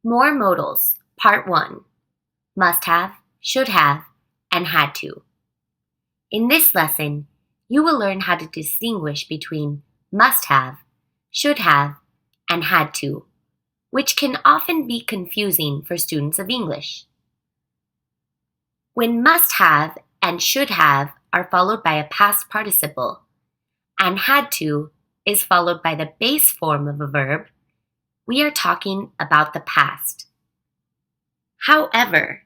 More modals, part 1. Must have, should have, and had to. In this lesson, you will learn how to distinguish between must have, should have, and had to, which can often be confusing for students of English. When must have and should have are followed by a past participle, and had to is followed by the base form of a verb, we are talking about the past. However,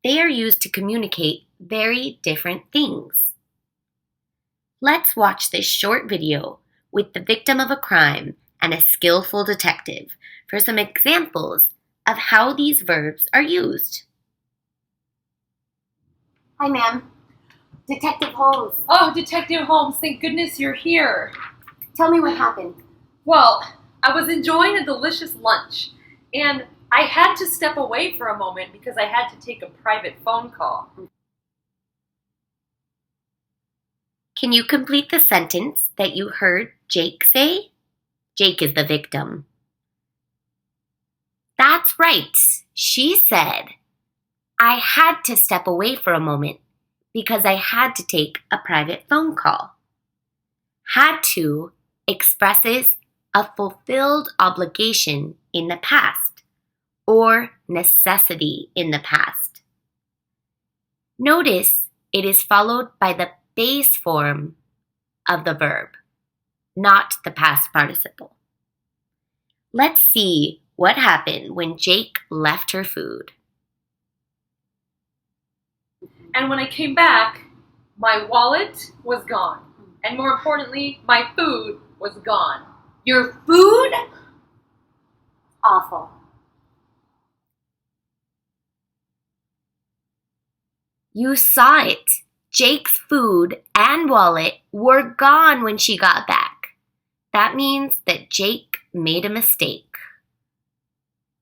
they are used to communicate very different things. Let's watch this short video with the victim of a crime and a skillful detective for some examples of how these verbs are used. Hi, ma'am. Detective Holmes. Oh, Detective Holmes, thank goodness you're here. Tell me what happened. Well, I was enjoying a delicious lunch, and I had to step away for a moment because I had to take a private phone call. Can you complete the sentence that you heard Jake say? Jake is the victim. That's right. She said, I had to step away for a moment because I had to take a private phone call. Had to expresses a fulfilled obligation in the past or necessity in the past. Notice it is followed by the base form of the verb, not the past participle. Let's see what happened when Jake left her food. And when I came back, my wallet was gone. And more importantly, my food was gone. Your food? Awful. You saw it. Jake's food and wallet were gone when she got back. That means that Jake made a mistake.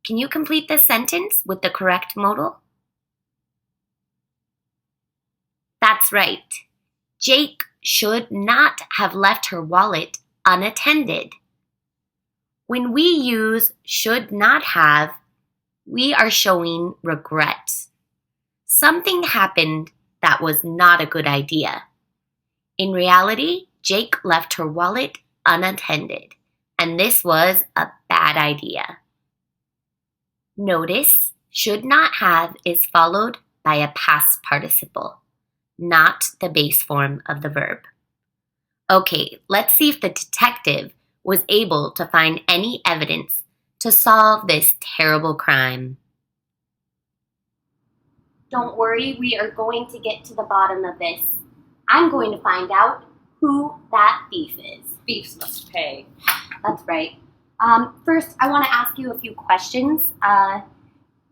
Can you complete the sentence with the correct modal? That's right. Jake should not have left her wallet unattended. When we use should not have, we are showing regret. Something happened that was not a good idea. In reality, Jake left her wallet unattended, and this was a bad idea. Notice, should not have is followed by a past participle, not the base form of the verb. Okay, let's see if the detective was able to find any evidence to solve this terrible crime. Don't worry, we are going to get to the bottom of this. I'm going to find out who that thief is. Thieves must pay. That's right. First, I want to ask you a few questions.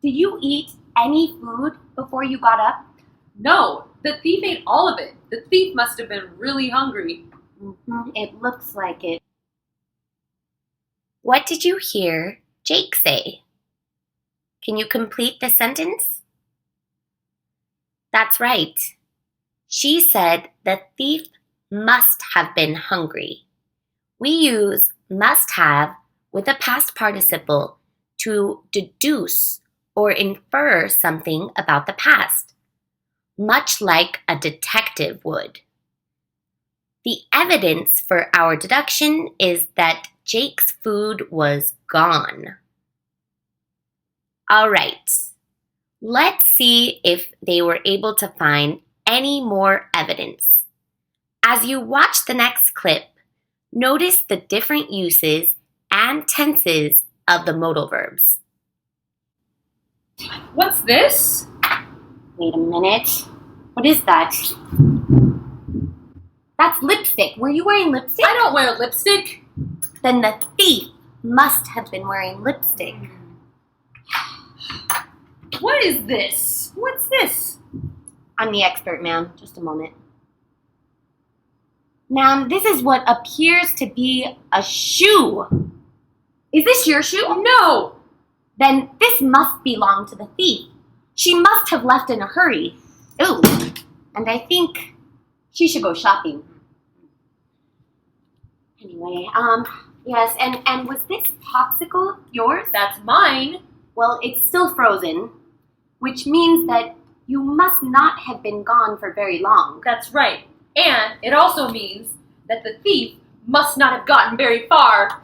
Did you eat any food before you got up? No, the thief ate all of it. The thief must have been really hungry. It looks like it. What did you hear Jake say? Can you complete the sentence? That's right. She said the thief must have been hungry. We use must have with a past participle to deduce or infer something about the past, much like a detective would. The evidence for our deduction is that Jake's food was gone. All right, let's see if they were able to find any more evidence. As you watch the next clip, notice the different uses and tenses of the modal verbs. What's this? Wait a minute. What is that? That's lipstick. Were you wearing lipstick? I don't wear lipstick. Then the thief must have been wearing lipstick. What is this? What's this? I'm the expert, ma'am. Just a moment. Ma'am, this is what appears to be a shoe. Is this your shoe? No! Then this must belong to the thief. She must have left in a hurry. Ooh, and I think she should go shopping. Anyway, yes, and was this popsicle yours? That's mine. Well, it's still frozen, which means that you must not have been gone for very long. That's right. And it also means that the thief must not have gotten very far.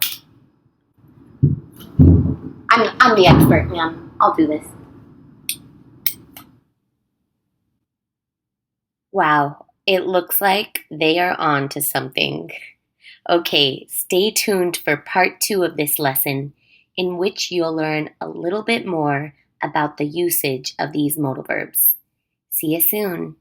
I'm the expert, ma'am. I'll do this. Wow, it looks like they are on to something. Okay, stay tuned for part 2 of this lesson, in which you'll learn a little bit more about the usage of these modal verbs. See you soon.